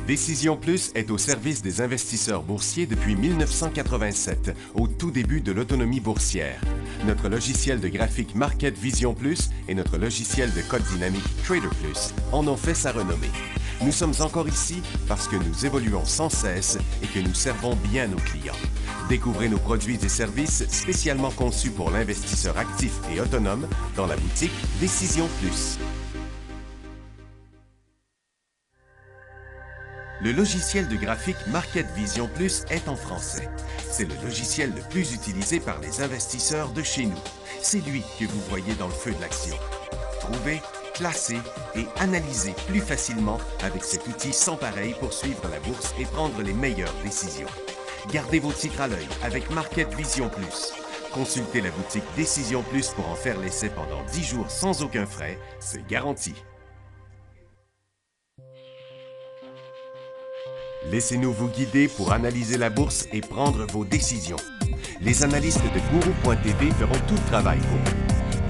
Décision Plus est au service des investisseurs boursiers depuis 1987, au tout début de l'autonomie boursière. Notre logiciel de graphique Market Vision Plus et notre logiciel de code dynamique Trader Plus en ont fait sa renommée. Nous sommes encore ici parce que nous évoluons sans cesse et que nous servons bien nos clients. Découvrez nos produits et services spécialement conçus pour l'investisseur actif et autonome dans la boutique Décision Plus. Le logiciel de graphique Market Vision Plus est en français. C'est le logiciel le plus utilisé par les investisseurs de chez nous. C'est lui que vous voyez dans le feu de l'action. Trouvez, classer et analyser plus facilement avec cet outil sans pareil pour suivre la bourse et prendre les meilleures décisions. Gardez vos titres à l'œil avec Market Vision Plus. Consultez la boutique Décision Plus pour en faire l'essai pendant 10 jours sans aucun frais, c'est garanti. Laissez-nous vous guider pour analyser la bourse et prendre vos décisions. Les analystes de Guru.tv feront tout le travail pour vous.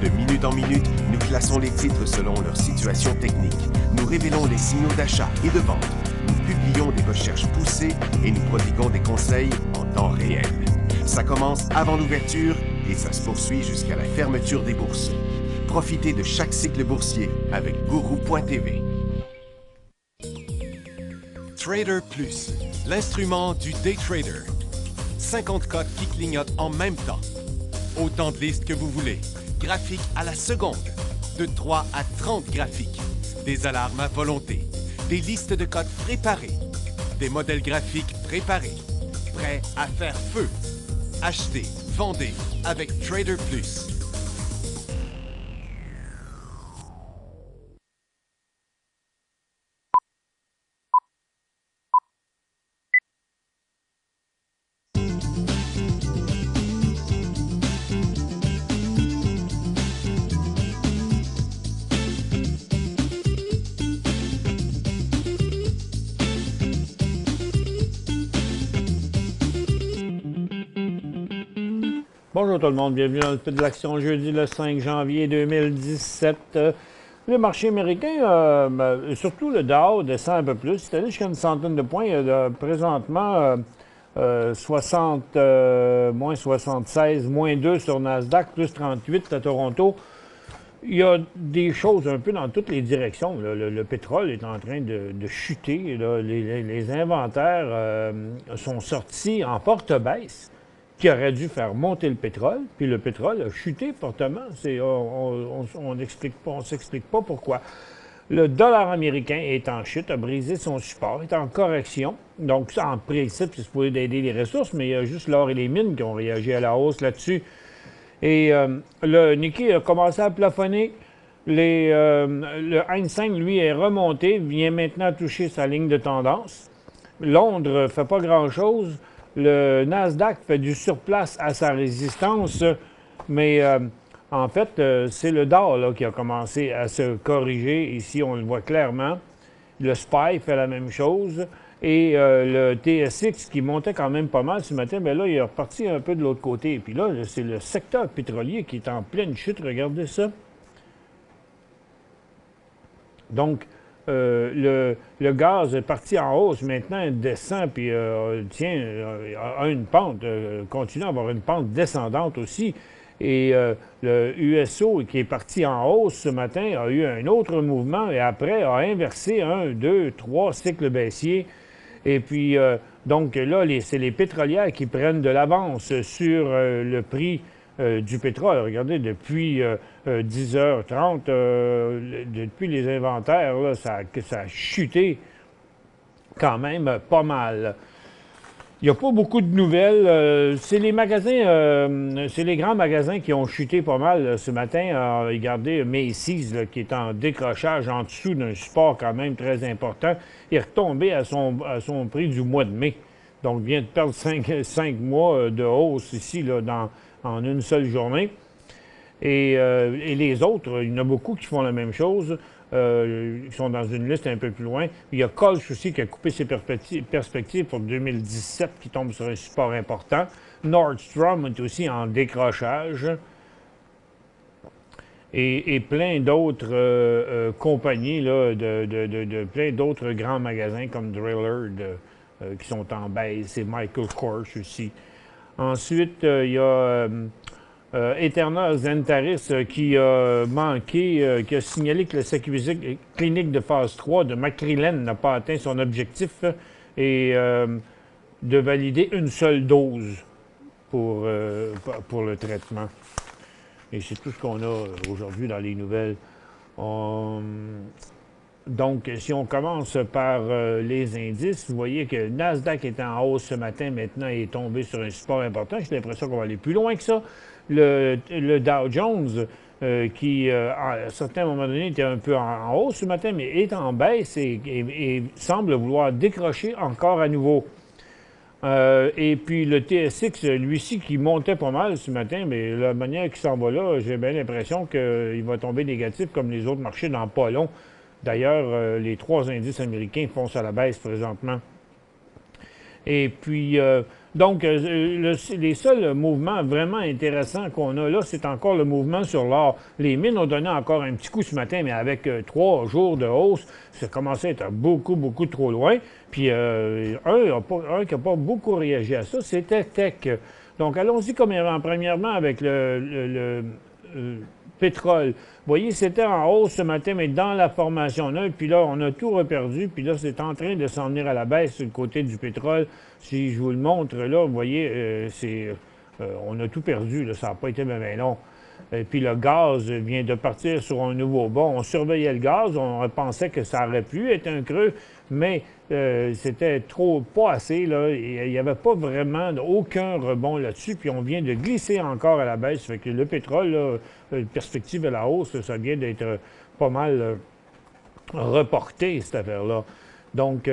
De minute en minute, nous classons les titres selon leur situation technique. Nous révélons les signaux d'achat et de vente. Nous publions des recherches poussées et nous prodiguons des conseils en temps réel. Ça commence avant l'ouverture et ça se poursuit jusqu'à la fermeture des bourses. Profitez de chaque cycle boursier avec Guru.tv. Trader Plus, l'instrument du day trader. 50 cotes qui clignotent en même temps. Autant de listes que vous voulez. Graphiques à la seconde. De 3 à 30 graphiques. Des alarmes à volonté. Des listes de cotes préparées. Des modèles graphiques préparés. Prêts à faire feu. Achetez, vendez avec Trader Plus. Bonjour tout le monde, bienvenue dans le Feu de l'Action, jeudi le 5 janvier 2017. Le marché américain, surtout le Dow, descend un peu plus. C'est allé jusqu'à une centaine de points. Présentement, moins 76, moins 2 sur Nasdaq, plus 38 à Toronto. Il y a des choses un peu dans toutes les directions. Le pétrole est en train de chuter. Là. Les inventaires sont sortis en porte-baisse, qui aurait dû faire monter le pétrole, puis le pétrole a chuté fortement. On ne s'explique pas pourquoi. Le dollar américain est en chute, a brisé son support, est en correction. Donc, ça, en principe, c'est supposé d'aider les ressources, mais il y a juste l'or et les mines qui ont réagi à la hausse là-dessus. Et le Nikkei a commencé à plafonner. Le Hang Seng, lui, est remonté, vient maintenant toucher sa ligne de tendance. Londres ne fait pas grand-chose. Le Nasdaq fait du surplace à sa résistance, mais en fait, c'est le Dow là, qui a commencé à se corriger. Ici, on le voit clairement. Le SPY fait la même chose. Et le TSX, qui montait quand même pas mal ce matin, bien là, il est reparti un peu de l'autre côté. Et puis là, c'est le secteur pétrolier qui est en pleine chute. Regardez ça. Donc, le gaz est parti en hausse, maintenant il descend, puis a une pente, continue à avoir une pente descendante aussi. Et le USO, qui est parti en hausse ce matin, a eu un autre mouvement et après a inversé 1, 2, 3 cycles baissiers. Et puis, donc là, c'est les pétrolières qui prennent de l'avance sur le prix du pétrole. Regardez, depuis 10h30, depuis les inventaires, là, ça a chuté quand même pas mal. Il n'y a pas beaucoup de nouvelles. C'est les magasins, c'est les grands magasins qui ont chuté pas mal ce matin. Regardez, Macy's, là, qui est en décrochage en dessous d'un support quand même très important, est retombé à son prix du mois de mai. Donc, vient de perdre 5 mois de hausse ici, là, en une seule journée. Et les autres, il y en a beaucoup qui font la même chose. Ils sont dans une liste un peu plus loin. Il y a Kolsch aussi qui a coupé ses perspectives pour 2017, qui tombe sur un support important. Nordstrom est aussi en décrochage. et plein d'autres compagnies, là, de plein d'autres grands magasins comme Drillard qui sont en baisse, et Michael Kors aussi. Ensuite, il y a Eterna Zentaris qui a manqué, qui a signalé que le circuit clinique de phase 3 de Macrylen n'a pas atteint son objectif et de valider une seule dose pour le traitement. Et c'est tout ce qu'on a aujourd'hui dans les nouvelles. Donc, si on commence par les indices, vous voyez que le Nasdaq était en hausse ce matin, maintenant il est tombé sur un support important. J'ai l'impression qu'on va aller plus loin que ça. Le Dow Jones, qui à un certain moment donné était un peu en hausse ce matin, mais est en baisse et semble vouloir décrocher encore à nouveau. Et puis le TSX, lui-ci, qui montait pas mal ce matin, mais la manière qu'il s'en va là, j'ai bien l'impression qu'il va tomber négatif comme les autres marchés dans pas long. D'ailleurs, les 3 indices américains foncent à la baisse présentement. Et puis, donc, les seuls mouvements vraiment intéressants qu'on a là, c'est encore le mouvement sur l'or. Les mines ont donné encore un petit coup ce matin, mais avec 3 jours de hausse, ça commençait à être beaucoup, beaucoup trop loin. Puis, un qui n'a pas beaucoup réagi à ça, c'était Teck. Donc, allons-y premièrement avec le pétrole. Vous voyez, c'était en hausse ce matin, mais dans la formation neutre. Puis là, on a tout reperdu. Puis là, c'est en train de s'en venir à la baisse sur le côté du pétrole. Si je vous le montre, là, vous voyez, on a tout perdu. Là, ça n'a pas été bien long. Et puis le gaz vient de partir sur un nouveau bond. On surveillait le gaz, on pensait que ça aurait pu être un creux, mais c'était pas assez. Là. Il n'y avait pas vraiment aucun rebond là-dessus. Puis on vient de glisser encore à la baisse. Fait que le pétrole, là, perspective à la hausse, ça vient d'être pas mal reporté, cette affaire-là. Donc,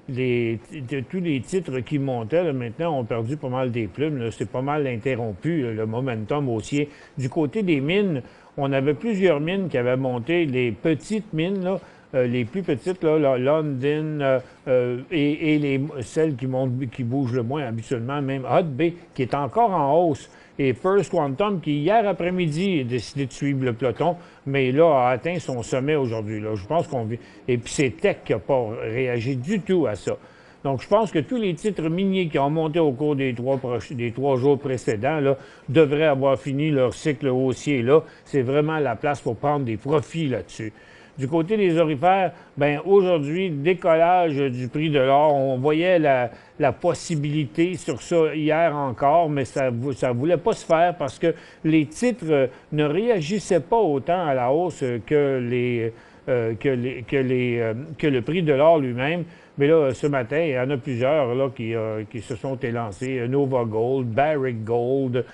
tous les titres qui montaient, là, maintenant, ont perdu pas mal des plumes. C'est pas mal interrompu, le momentum haussier. Du côté des mines, on avait plusieurs mines qui avaient monté. Les petites mines, là, les plus petites, là, London et celles qui bougent le moins habituellement, même Hut Bay, qui est encore en hausse. Et First Quantum, qui hier après-midi a décidé de suivre le peloton, mais là a atteint son sommet aujourd'hui. Je pense qu'on vit. Et puis c'est Teck qui n'a pas réagi du tout à ça. Donc je pense que tous les titres miniers qui ont monté au cours des 3 jours précédents là, devraient avoir fini leur cycle haussier là. C'est vraiment la place pour prendre des profits là-dessus. Du côté des orifères, bien aujourd'hui, décollage du prix de l'or. On voyait la possibilité sur ça hier encore, mais ça ne voulait pas se faire parce que les titres ne réagissaient pas autant à la hausse que le prix de l'or lui-même. Mais là, ce matin, il y en a plusieurs là, qui se sont élancés. Nova Gold, Barrick Gold,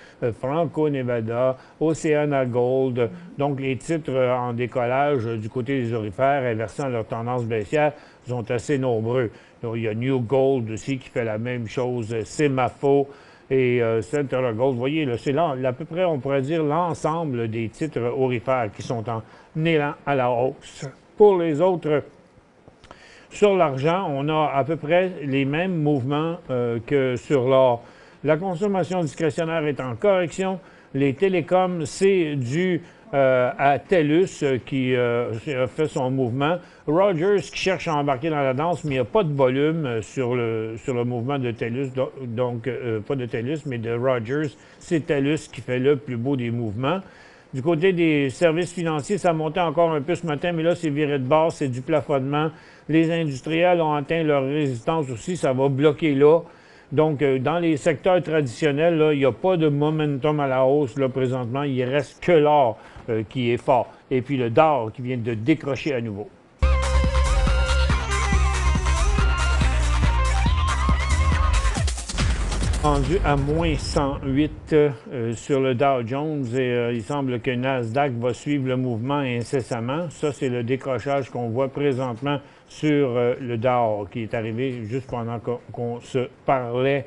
Franco-Nevada, Oceana Gold. Donc, les titres en décollage du côté des orifères, inversant leur tendance baissière, sont assez nombreux. Donc, il y a New Gold aussi qui fait la même chose, Semafo et Central Gold. Vous voyez, là, c'est là, à peu près, on pourrait dire, l'ensemble des titres orifères qui sont en élan à la hausse. Pour les autres, sur l'argent, on a à peu près les mêmes mouvements que sur l'or. La consommation discrétionnaire est en correction. Les télécoms, c'est dû à TELUS qui a fait son mouvement. Rogers qui cherche à embarquer dans la danse, mais il n'y a pas de volume sur le mouvement de TELUS. Donc, pas de TELUS, mais de Rogers. C'est TELUS qui fait le plus beau des mouvements. Du côté des services financiers, ça montait encore un peu ce matin, mais là, c'est viré de base, c'est du plafonnement. Les industriels ont atteint leur résistance aussi, ça va bloquer là. Donc, dans les secteurs traditionnels, là, il n'y a pas de momentum à la hausse là, présentement. Il ne reste que l'or qui est fort. Et puis le Dow qui vient de décrocher à nouveau. Rendu à moins 108 sur le Dow Jones et il semble que Nasdaq va suivre le mouvement incessamment. Ça, c'est le décrochage qu'on voit présentement sur le Dow qui est arrivé juste pendant qu'on se parlait.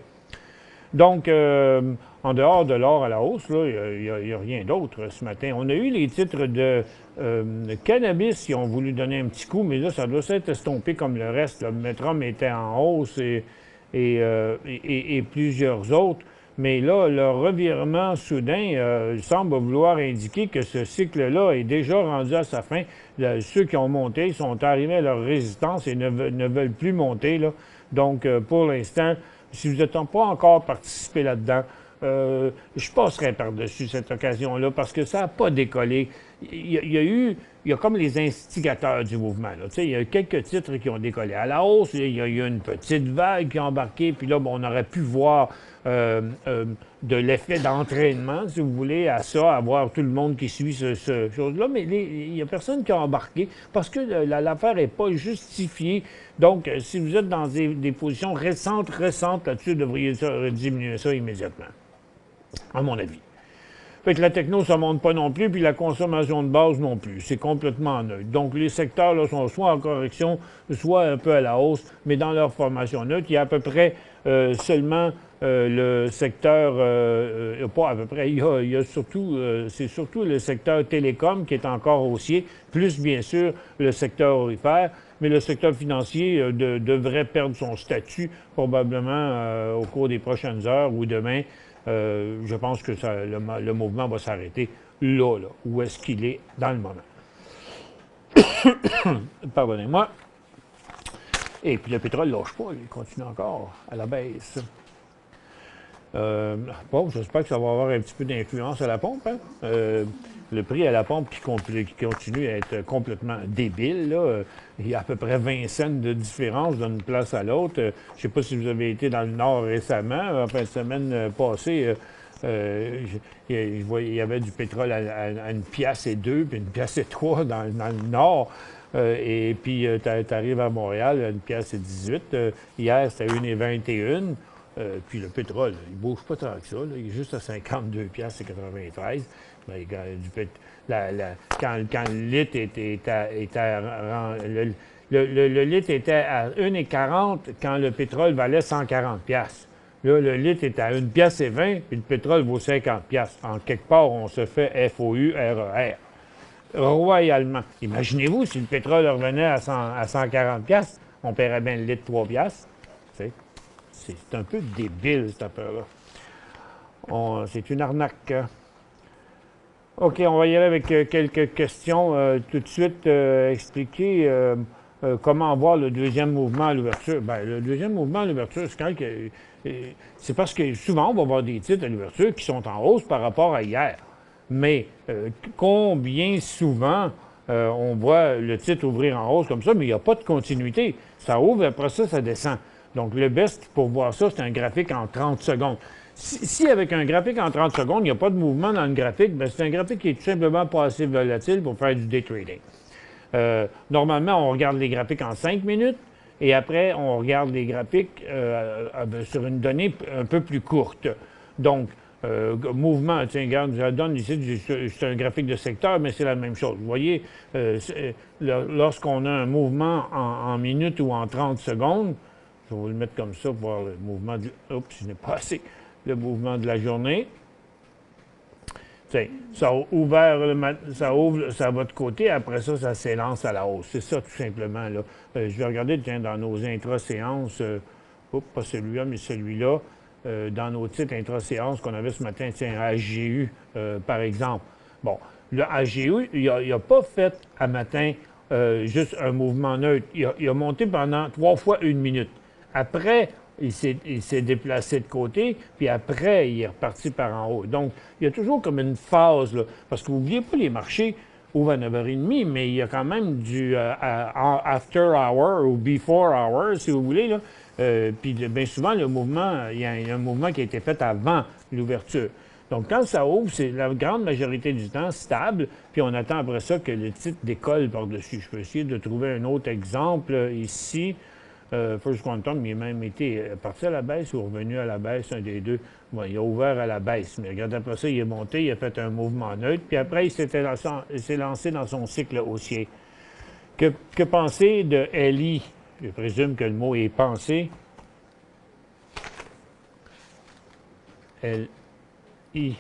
Donc, en dehors de l'or à la hausse, il n'y a rien d'autre ce matin. On a eu les titres de cannabis qui ont voulu donner un petit coup, mais là, ça doit s'être estompé comme le reste. Le Metrum était en hausse et plusieurs autres. Mais là, le revirement soudain semble vouloir indiquer que ce cycle-là est déjà rendu à sa fin. Ceux qui ont monté sont arrivés à leur résistance et ne veulent plus monter, là. Donc, pour l'instant, si vous n'êtes pas encore participé là-dedans, je passerai par-dessus cette occasion-là parce que ça n'a pas décollé. Il y a comme les instigateurs du mouvement. Là. Il y a quelques titres qui ont décollé à la hausse, il y a eu une petite vague qui a embarqué, puis là, on aurait pu voir de l'effet d'entraînement, si vous voulez, à ça, à voir tout le monde qui suit ce chose-là, mais il n'y a personne qui a embarqué parce que l'affaire n'est pas justifiée. Donc, si vous êtes dans des positions récentes là-dessus, vous devriez diminuer ça immédiatement, à mon avis. Fait que la techno, ça ne monte pas non plus, puis la consommation de base non plus. C'est complètement neutre. Donc, les secteurs là, sont soit en correction, soit un peu à la hausse, mais dans leur formation neutre, il y a à peu près seulement le secteur, pas à peu près, il y a surtout, c'est surtout le secteur télécom qui est encore haussier, plus bien sûr le secteur aurifère, mais le secteur financier devrait perdre son statut probablement au cours des prochaines heures ou demain. Je pense que le mouvement va s'arrêter là, où est-ce qu'il est dans le moment. Pardonnez-moi. Et puis le pétrole ne lâche pas, il continue encore à la baisse. Bon, j'espère que ça va avoir un petit peu d'influence à la pompe. Hein? Le prix à la pompe qui continue à être complètement débile. Là. Il y a à peu près 20 cents de différence d'une place à l'autre. Je ne sais pas si vous avez été dans le Nord récemment. En fin de semaine passée, il y avait du pétrole à 1,02 puis 1,03 dans le Nord. Et puis, tu arrives à Montréal, à 1,18. Hier, c'était 1,21. Puis le pétrole, il ne bouge pas tant que ça. Là. Il est juste à 52,93 $. Mais quand le litre était le litre était à 1,40 $ quand le pétrole valait 140 $. Là, le litre est à 1,20 $, puis le pétrole vaut 50 $. En quelque part, on se fait FOU-RER. Royalement. Imaginez-vous si le pétrole revenait à 140 $, on paierait bien le litre 3 $. C'est un peu débile, cette affaire-là. C'est une arnaque. OK, on va y aller avec quelques questions. Tout de suite, expliquer comment voir le deuxième mouvement à l'ouverture. Bien, le deuxième mouvement à l'ouverture, c'est parce que souvent, on va voir des titres à l'ouverture qui sont en hausse par rapport à hier. Mais combien souvent on voit le titre ouvrir en hausse comme ça, mais il n'y a pas de continuité. Ça ouvre, après ça descend. Donc, le best pour voir ça, c'est un graphique en 30 secondes. Si avec un graphique en 30 secondes, il n'y a pas de mouvement dans le graphique, bien, c'est un graphique qui est tout simplement pas assez volatile pour faire du day trading. Normalement, on regarde les graphiques en 5 minutes et après, on regarde les graphiques sur une donnée un peu plus courte. Donc, mouvement, tiens, regarde, je donne ici, c'est un graphique de secteur, mais c'est la même chose. Vous voyez, lorsqu'on a un mouvement en minutes ou en 30 secondes, je vais vous le mettre comme ça pour voir le mouvement de... Oups, je n'ai pas assez. Le mouvement de la journée. Tiens, ça ouvre ça va de côté, après ça s'élance à la hausse. C'est ça, tout simplement, là. Je vais regarder, tiens, dans nos intra-séances, pas celui-là, mais celui-là, dans nos titres intra-séances qu'on avait ce matin, tiens, AGU, par exemple. Bon, le AGU, il n'a pas fait, à matin, juste un mouvement neutre. Il a monté pendant 3 fois 1 minute. Après, il s'est déplacé de côté, puis après, il est reparti par en haut. Donc, il y a toujours comme une phase, là, parce que n'oubliez pas, les marchés ouvrent à 9h30, mais il y a quand même du after hour ou before hour, si vous voulez. Là. Puis bien souvent, le mouvement, il y a un mouvement qui a été fait avant l'ouverture. Donc, quand ça ouvre, c'est la grande majorité du temps stable, puis on attend après ça que le titre décolle par-dessus. Je peux essayer de trouver un autre exemple ici. First Quantum, il a même été parti à la baisse ou revenu à la baisse, un des deux. Bon, il a ouvert à la baisse, mais regarde, après ça, il est monté, il a fait un mouvement neutre, puis après, il s'est lancé dans son cycle haussier. Que penser de LI? Je présume que le mot est pensé. LI.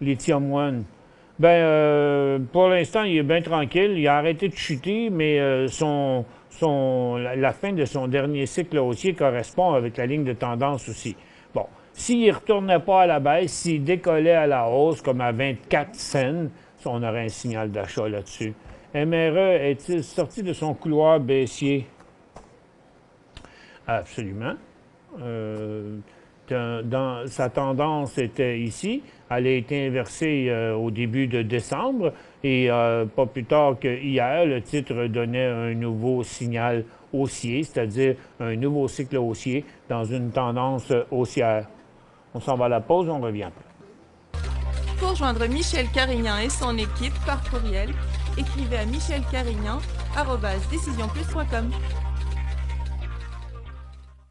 Lithium One. Bien, pour l'instant, il est bien tranquille. Il a arrêté de chuter, mais la fin de son dernier cycle haussier correspond avec la ligne de tendance aussi. Bon, S'il ne retournait pas à la baisse, s'il décollait à la hausse, comme à 24 cents, on aurait un signal d'achat là-dessus. MRE est-il sorti de son couloir baissier? Absolument. Sa tendance était ici. Elle a été inversée au début de décembre et pas plus tard que hier, le titre donnait un nouveau signal haussier, c'est-à-dire un nouveau cycle haussier dans une tendance haussière. On s'en va à la pause, on revient après. Pour joindre Michel Carignan et son équipe par courriel, écrivez à michelcarignan@decisionplus.com.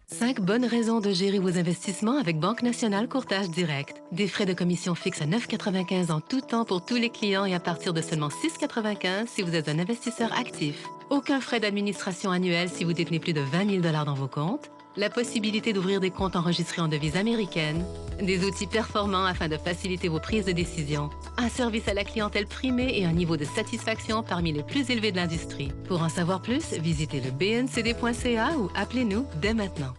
5 bonnes raisons de gérer vos investissements avec Banque Nationale Courtage Direct. Des frais de commission fixes à 9,95 en tout temps pour tous les clients et à partir de seulement 6,95 si vous êtes un investisseur actif. Aucun frais d'administration annuel si vous détenez plus de 20 000 $ dans vos comptes. La possibilité d'ouvrir des comptes enregistrés en devise américaine. Des outils performants afin de faciliter vos prises de décision. Un service à la clientèle primé et un niveau de satisfaction parmi les plus élevés de l'industrie. Pour en savoir plus, visitez le bncd.ca ou appelez-nous dès maintenant.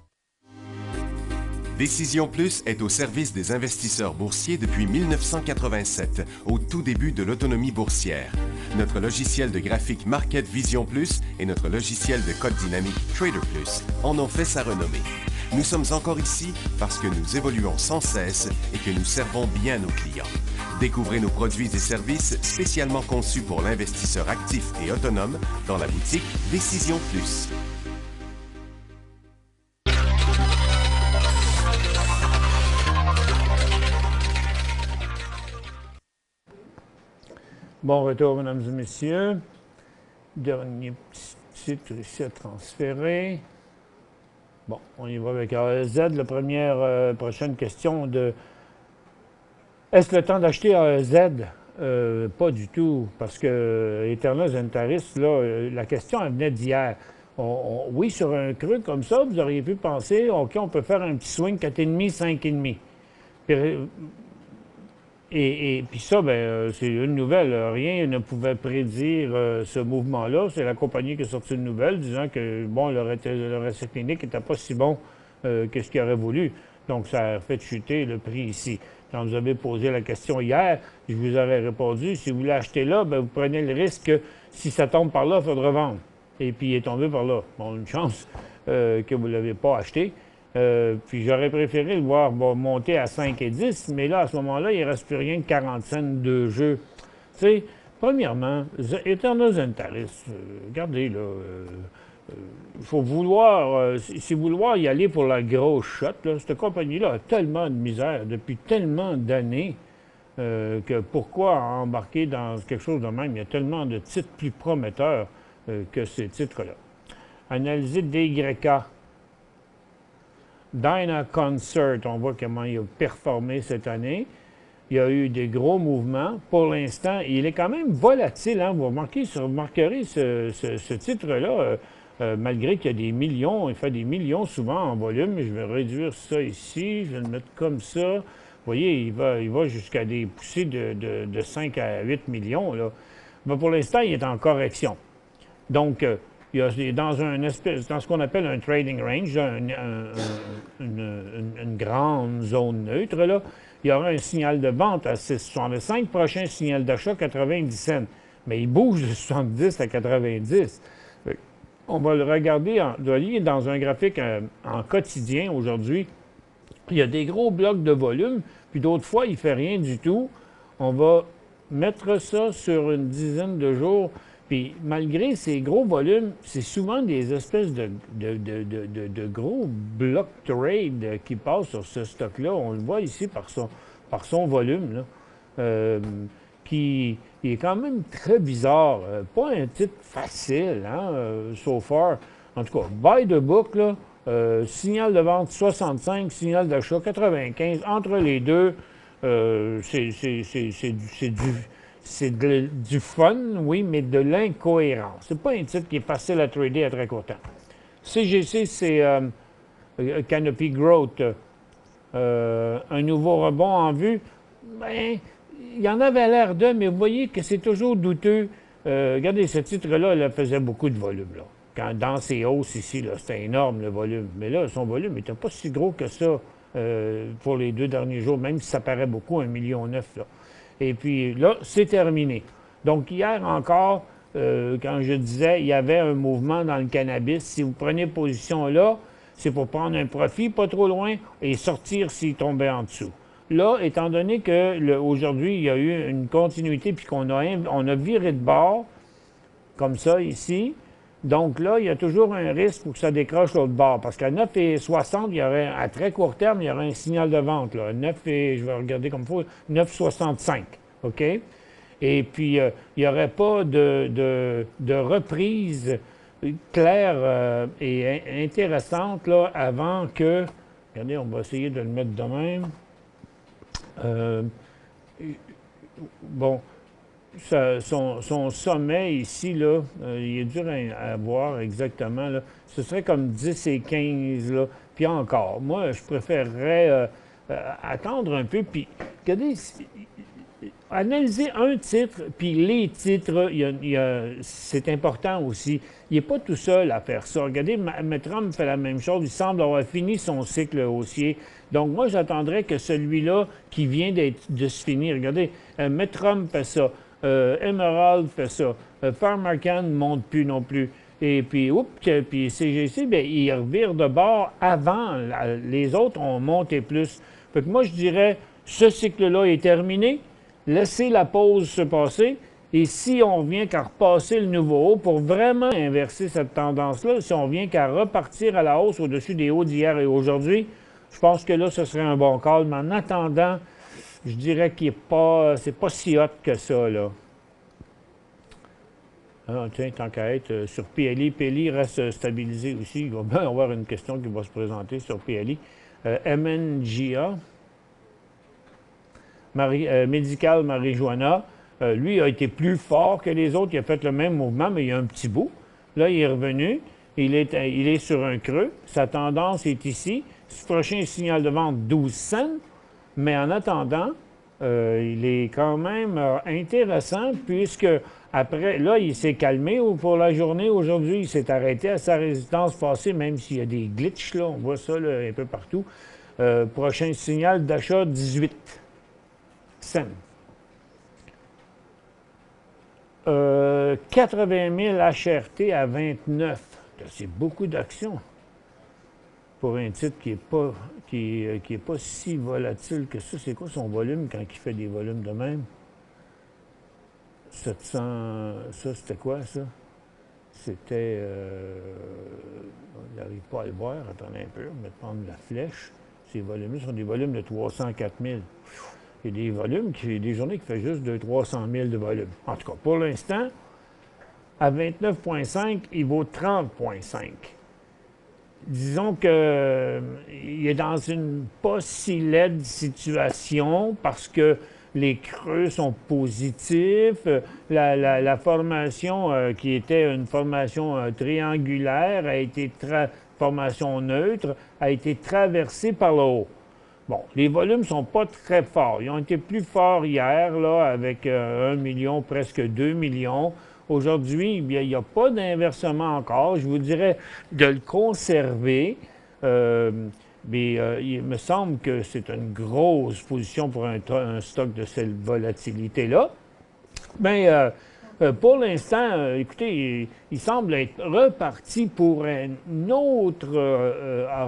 Décision Plus est au service des investisseurs boursiers depuis 1987, au tout début de l'autonomie boursière. Notre logiciel de graphique Market Vision Plus et notre logiciel de code dynamique Trader Plus en ont fait sa renommée. Nous sommes encore ici parce que nous évoluons sans cesse et que nous servons bien nos clients. Découvrez nos produits et services spécialement conçus pour l'investisseur actif et autonome dans la boutique Décision Plus. Bon retour, mesdames et messieurs. Dernier petit titre ici à transférer. Bon, on y va avec AEZ. La prochaine question de... Est-ce le temps d'acheter AEZ? Pas du tout, parce que Eterna Zentaris, là, la question, elle venait d'hier. Oui, sur un creux comme ça, vous auriez pu penser, OK, on peut faire un petit swing 4,5, 5,5. Et puis ça, c'est une nouvelle. Rien ne pouvait prédire ce mouvement-là. C'est la compagnie qui a sorti une nouvelle disant que, bon, le recette clinique n'était pas si bon que ce qu'il aurait voulu. Donc, ça a fait chuter le prix ici. Quand vous avez posé la question hier, je vous aurais répondu, si vous l'achetez là, vous prenez le risque que si ça tombe par là, il faudra vendre. Et puis, il est tombé par là. Bon, une chance que vous ne l'avez pas acheté. Puis j'aurais préféré le voir monter à 5 et 10, mais là, à ce moment-là, il ne reste plus rien que 40 cents de jeu. Tu sais, premièrement, Eterna Zentaris, regardez, là, il faut vouloir, si vouloir y aller pour la grosse shot, là, cette compagnie-là a tellement de misère depuis tellement d'années que pourquoi embarquer dans quelque chose de même? Il y a tellement de titres plus prometteurs que ces titres-là. Analyser DYK. Dynaconcert, on voit comment il a performé cette année. Il y a eu des gros mouvements. Pour l'instant, il est quand même volatile. Hein? Vous remarquerez ce titre-là, malgré qu'il y a des millions, il fait des millions souvent en volume. Je vais réduire ça ici, je vais le mettre comme ça. Vous voyez, il va jusqu'à des poussées de 5 à 8 millions. Là. Mais pour l'instant, il est en correction. Donc, il y a dans ce qu'on appelle un trading range, une grande zone neutre, là, il y aura un signal de vente à 6,65, prochain signal d'achat 90 cents. Mais il bouge de 70 à 90. On va le regarder, dans un graphique en quotidien aujourd'hui. Il y a des gros blocs de volume, puis d'autres fois, il ne fait rien du tout. On va mettre ça sur une dizaine de jours. Puis, malgré ces gros volumes, c'est souvent des espèces de gros blocs trade qui passent sur ce stock-là. On le voit ici par son volume, là. Puis, il est quand même très bizarre. Pas un titre facile, hein, so far. En tout cas, buy the book, là, signal de vente 65, signal d'achat 95. Entre les deux, c'est du fun, oui, mais de l'incohérence. C'est pas un titre qui est facile à trader à très court terme. CGC, c'est Canopy Growth. Un nouveau rebond en vue. Ben, il y en avait l'air de, mais vous voyez que c'est toujours douteux. Regardez, ce titre-là, il faisait beaucoup de volume. Là. Dans ses hausses ici, c'était énorme le volume. Mais là, son volume n'était pas si gros que ça pour les 2 derniers jours, même si ça paraît beaucoup, 1,9 million. Là. Et puis là, c'est terminé. Donc hier encore, quand je disais, il y avait un mouvement dans le cannabis. Si vous prenez position là, c'est pour prendre un profit pas trop loin et sortir s'il tombait en dessous. Là, étant donné qu'aujourd'hui, il y a eu une continuité puis on a viré de bord, comme ça ici, donc là, il y a toujours un risque pour que ça décroche l'autre bord. Parce qu'à 9,60, il y aurait, à très court terme, il y aurait un signal de vente. Là. Je vais regarder comme il faut, 9,65. OK? Et puis, il n'y aurait pas de reprise claire et intéressante là, avant que... Regardez, on va essayer de le mettre de même. Bon, son sommet ici, là, il est dur à voir exactement. Là. Ce serait comme 10 et 15, là. Puis encore, moi, je préférerais attendre un peu. Puis, regardez, analyser un titre, puis les titres, c'est important aussi. Il n'est pas tout seul à faire ça. Regardez, Trump fait la même chose. Il semble avoir fini son cycle haussier. Donc, moi, j'attendrais que celui-là qui vient de se finir, regardez, Trump fait ça, Emerald fait ça, Pharmacan ne monte plus non plus. Et puis, puis CGC, bien, il revire de bord avant. Les autres ont monté plus. Fait que moi, je dirais, ce cycle-là est terminé. Laissez la pause se passer. Et si on vient qu'à repasser le nouveau haut pour vraiment inverser cette tendance-là, si on vient qu'à repartir à la hausse au-dessus des hauts d'hier et aujourd'hui, je pense que là, ce serait un bon call. Mais en attendant, je dirais qu'il c'est pas si hot que ça, là. Ah, tiens, tant qu'à être sur PLI, PLI reste stabilisé aussi. Il va bien y avoir une question qui va se présenter sur PLI. MNGA, Médical Marijuana, lui a été plus fort que les autres. Il a fait le même mouvement, mais il y a un petit bout. Là, il est revenu. Il est sur un creux. Sa tendance est ici. Ce prochain signal de vente, 12 cents. Mais en attendant, il est quand même intéressant puisque après, là, il s'est calmé pour la journée. Aujourd'hui, il s'est arrêté à sa résistance passée, même s'il y a des glitches, là. On voit ça là, un peu partout. Prochain signal d'achat, 18 cents. 80 000 HRT à 29. C'est beaucoup d'actions pour un titre qui est pas si volatile que ça. C'est quoi son volume quand il fait des volumes de même? 700... Ça, c'était quoi, ça? C'était... on n'arrive pas à le voir. Attendez un peu. On va prendre la flèche. Ces volumes-là sont des volumes de 304 000. Il y a des volumes, des journées qui font juste 200-300 000 de volume. En tout cas, pour l'instant, à 29,5, il vaut 30,5. Disons qu'il est dans une pas si laide situation parce que les creux sont positifs. La formation qui était une formation triangulaire a été formation neutre, a été traversée par le haut. Bon, les volumes ne sont pas très forts. Ils ont été plus forts hier, là, avec 1 million, presque 2 millions. Aujourd'hui, il n'y a pas d'inversement encore. Je vous dirais de le conserver. Mais il me semble que c'est une grosse position pour un stock de cette volatilité-là. Mais pour l'instant, écoutez, il semble être reparti pour un autre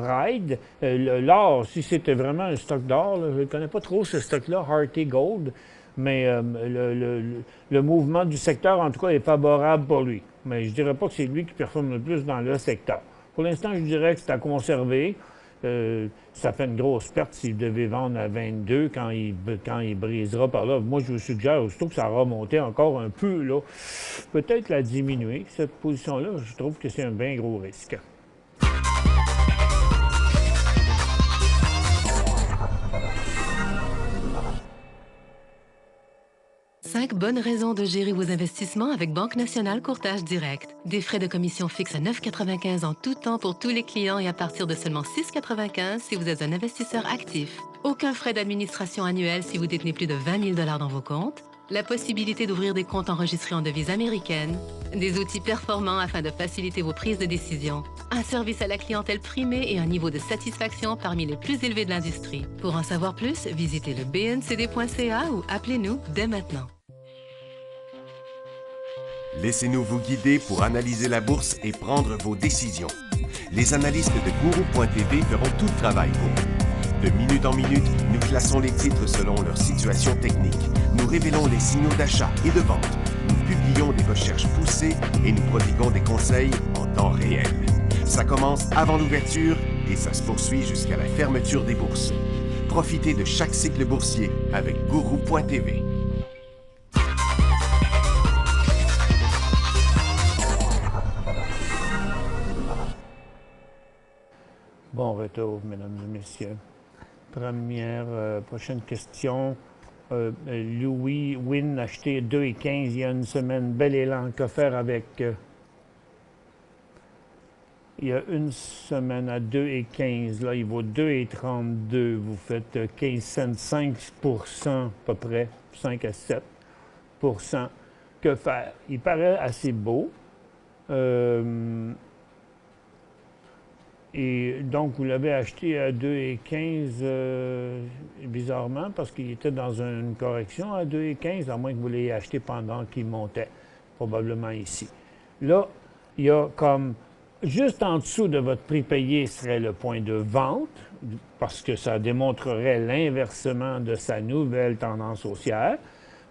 ride. L'or, si c'était vraiment un stock d'or, je ne connais pas trop ce stock-là, Harty Gold, mais le mouvement du secteur, en tout cas, est favorable pour lui. Mais je ne dirais pas que c'est lui qui performe le plus dans le secteur. Pour l'instant, je dirais que c'est à conserver. Ça fait une grosse perte s'il devait vendre à 22 quand il brisera par là. Moi, je vous suggère, aussitôt que ça a remonté encore un peu, là, peut-être la diminuer. Cette position-là, je trouve que c'est un bien gros risque. Cinq bonnes raisons de gérer vos investissements avec Banque Nationale Courtage Direct. Des frais de commission fixes à 9,95 en tout temps pour tous les clients et à partir de seulement 6,95 si vous êtes un investisseur actif. Aucun frais d'administration annuel si vous détenez plus de 20 000 $ dans vos comptes. la possibilité d'ouvrir des comptes enregistrés en devise américaine, des outils performants afin de faciliter vos prises de décision, un service à la clientèle primé et un niveau de satisfaction parmi les plus élevés de l'industrie. Pour en savoir plus, visitez le bncd.ca ou appelez-nous dès maintenant. Laissez-nous vous guider pour analyser la bourse et prendre vos décisions. Les analystes de Guru.tv feront tout le travail pour vous. De minute en minute, nous classons les titres selon leur situation technique. Nous révélons les signaux d'achat et de vente. Nous publions des recherches poussées et nous prodiguons des conseils en temps réel. Ça commence avant l'ouverture et ça se poursuit jusqu'à la fermeture des bourses. Profitez de chaque cycle boursier avec Guru.tv. Bon retour, mesdames et messieurs. Prochaine question. Louis Wynne acheté 2,15 il y a une semaine. Bel élan. Que faire avec? Il y a une semaine à 2,15. Là, il vaut 2,32. Vous faites 15 cents, 5 à peu près, 5 à 7 %. Que faire? Il paraît assez beau. Et donc, vous l'avez acheté à 2,15 bizarrement, parce qu'il était dans une correction à 2,15, à moins que vous l'ayez acheté pendant qu'il montait, probablement ici. Là, il y a comme, juste en dessous de votre prix payé serait le point de vente, parce que ça démontrerait l'inversement de sa nouvelle tendance haussière.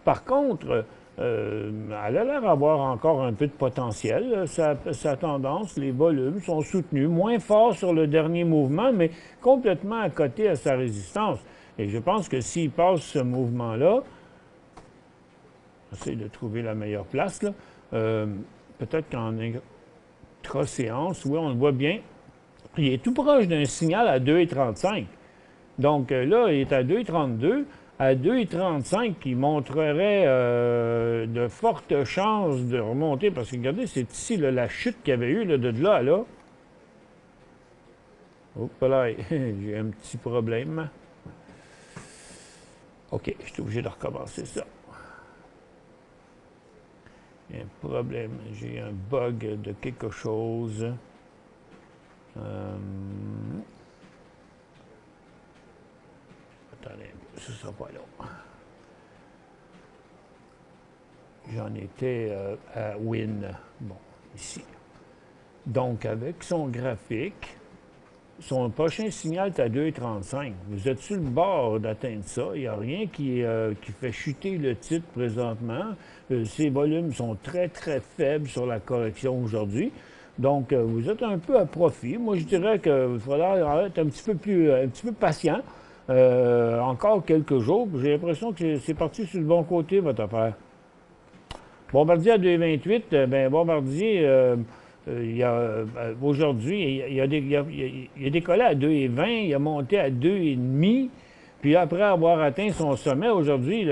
Par contre, elle a l'air d'avoir encore un peu de potentiel. Sa tendance, les volumes sont soutenus, moins forts sur le dernier mouvement, mais complètement à côté à sa résistance. Et je pense que s'il passe ce mouvement-là, j'essaie de trouver la meilleure place, là, peut-être qu'en intra-séance, oui, on le voit bien, il est tout proche d'un signal à 2,35. Donc là, il est à 2,32. À 2,35, il montrerait de fortes chances de remonter, parce que regardez, c'est ici là, la chute qu'il y avait eu là, de là à là. Oups là, j'ai un petit problème. OK, je suis obligé de recommencer ça. Il y a un problème, j'ai un bug de quelque chose. Attendez, ce sera pas là. J'en étais à Win. Bon, ici. Donc, avec son graphique, son prochain signal est à 2,35. Vous êtes sur le bord d'atteindre ça. Il n'y a rien qui fait chuter le titre présentement. Ses volumes sont très, très faibles sur la correction aujourd'hui. Donc, vous êtes un peu à profit. Moi, je dirais qu'il faudra être un petit peu patient. Encore quelques jours. J'ai l'impression que c'est parti sur le bon côté, votre affaire. Bombardier à 2,28, bien, Bombardier, aujourd'hui, il a décollé à 2,20, il a monté à 2,5, puis après avoir atteint son sommet aujourd'hui,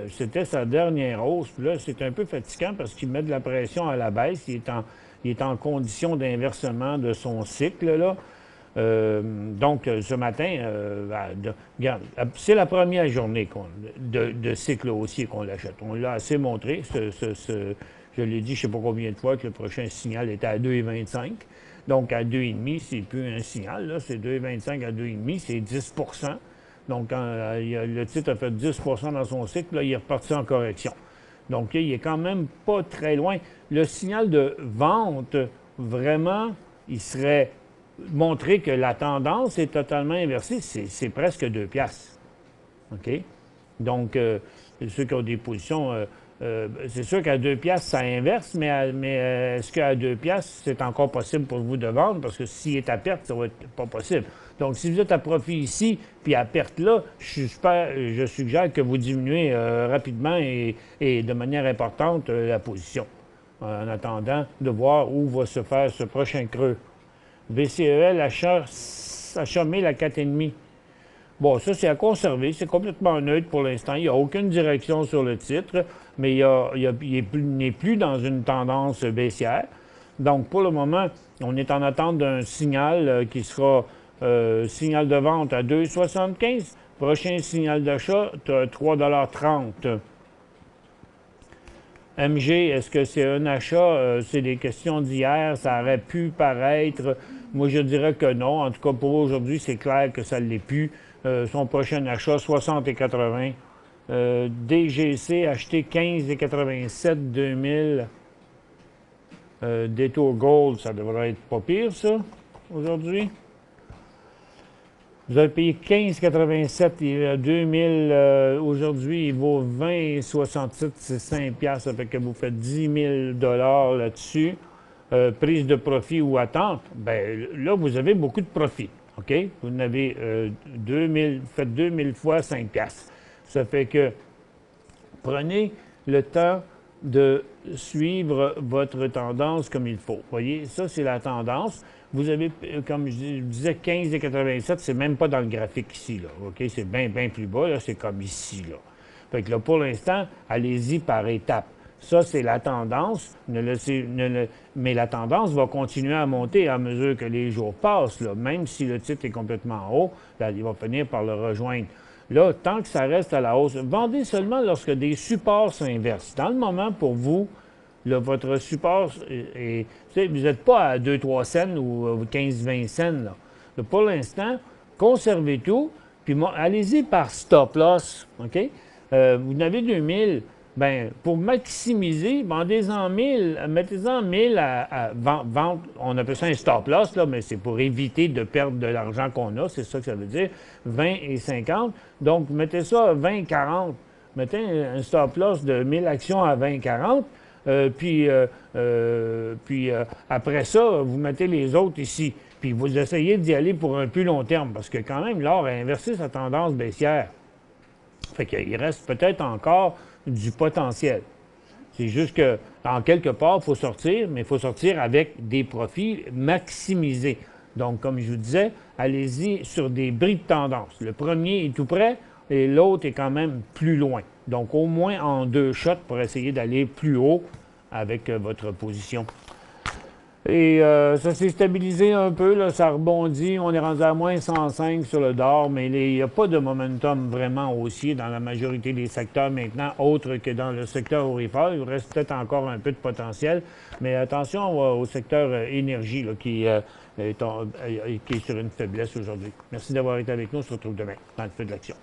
c'était sa dernière hausse. Puis là, c'est un peu fatigant parce qu'il met de la pression à la baisse. Il est en condition d'inversement de son cycle, là. Donc, ce matin, regarde, c'est la première journée de cycle haussier qu'on l'achète. On l'a assez montré. Je l'ai dit, je ne sais pas combien de fois, que le prochain signal était à 2,25. Donc, à 2,5, c'est plus un signal. Là, c'est 2,25 à 2,5, c'est 10 %. Donc, le titre a fait 10 % dans son cycle, là, il est reparti en correction. Donc, il est quand même pas très loin. Le signal de vente, vraiment, il serait montrer que la tendance est totalement inversée, c'est presque 2 piastres. OK? Donc, ceux qui ont des positions, c'est sûr qu'à 2 piastres, ça inverse, mais est-ce qu'à 2 piastres, c'est encore possible pour vous de vendre? Parce que s'il est à perte, ça va être pas possible. Donc, si vous êtes à profit ici, puis à perte là, je suggère que vous diminuez rapidement et de manière importante la position, en attendant de voir où va se faire ce prochain creux. VCEL, achat 1000 à 4,5. Bon, ça, c'est à conserver. C'est complètement neutre pour l'instant. Il n'y a aucune direction sur le titre, mais il n'est plus dans une tendance baissière. Donc, pour le moment, on est en attente d'un signal qui sera signal de vente à 2,75. Prochain signal d'achat, tu as 3,30 $. MG, est-ce que c'est un achat? C'est des questions d'hier, ça aurait pu paraître. Moi, je dirais que non. En tout cas, pour aujourd'hui, c'est clair que ça ne l'est plus. Son prochain achat, 60,80 $. DGC, acheté 15,87 2000. Détour Gold, ça devrait être pas pire, ça, aujourd'hui. Vous avez payé 15,87 2000. Aujourd'hui, il vaut 20,67, c'est 5 $. Ça fait que vous faites 10 000 $ là-dessus. Prise de profit ou attente, bien là, vous avez beaucoup de profit. OK? Vous en avez 2000, faites 2000 fois 5 $. Ça fait que prenez le temps de suivre votre tendance comme il faut. Vous voyez, ça, c'est la tendance. Vous avez, comme je disais, 15,87, c'est même pas dans le graphique ici, là. OK? C'est bien, bien plus bas, là. C'est comme ici, là. Fait que là, pour l'instant, allez-y par étapes. Ça, c'est la tendance. Mais la tendance va continuer à monter à mesure que les jours passent, là. Même si le titre est complètement en haut, là, il va finir par le rejoindre. Là, tant que ça reste à la hausse, vendez seulement lorsque des supports s'inversent. Dans le moment, pour vous, là, votre support, vous n'êtes pas à 2-3 cents ou 15-20 cents. Là, pour l'instant, conservez tout, puis allez-y par stop-loss. OK? Vous en avez 2000. Bien, pour maximiser, vendez-en 1000, mettez-en 1000 à vente. On appelle ça un stop-loss, là, mais c'est pour éviter de perdre de l'argent qu'on a, c'est ça que ça veut dire, 20 et 50. Donc, mettez ça à 20-40. Mettez un stop-loss de 1000 actions à 20-40. Puis après ça, vous mettez les autres ici. Puis vous essayez d'y aller pour un plus long terme, parce que quand même, l'or a inversé sa tendance baissière. Fait qu'il reste peut-être encore du potentiel. C'est juste que, en quelque part, il faut sortir, mais il faut sortir avec des profits maximisés. Donc, comme je vous disais, allez-y sur des bris de tendance. Le premier est tout près et l'autre est quand même plus loin. Donc, au moins en 2 shots pour essayer d'aller plus haut avec votre position. Et ça s'est stabilisé un peu, là, ça rebondit. On est rendu à moins 105 sur le DOR, mais il n'y a pas de momentum vraiment haussier dans la majorité des secteurs maintenant, autre que dans le secteur aurifère. Il reste peut-être encore un peu de potentiel, mais attention au secteur énergie là, qui est sur une faiblesse aujourd'hui. Merci d'avoir été avec nous. On se retrouve demain dans le feu de l'action.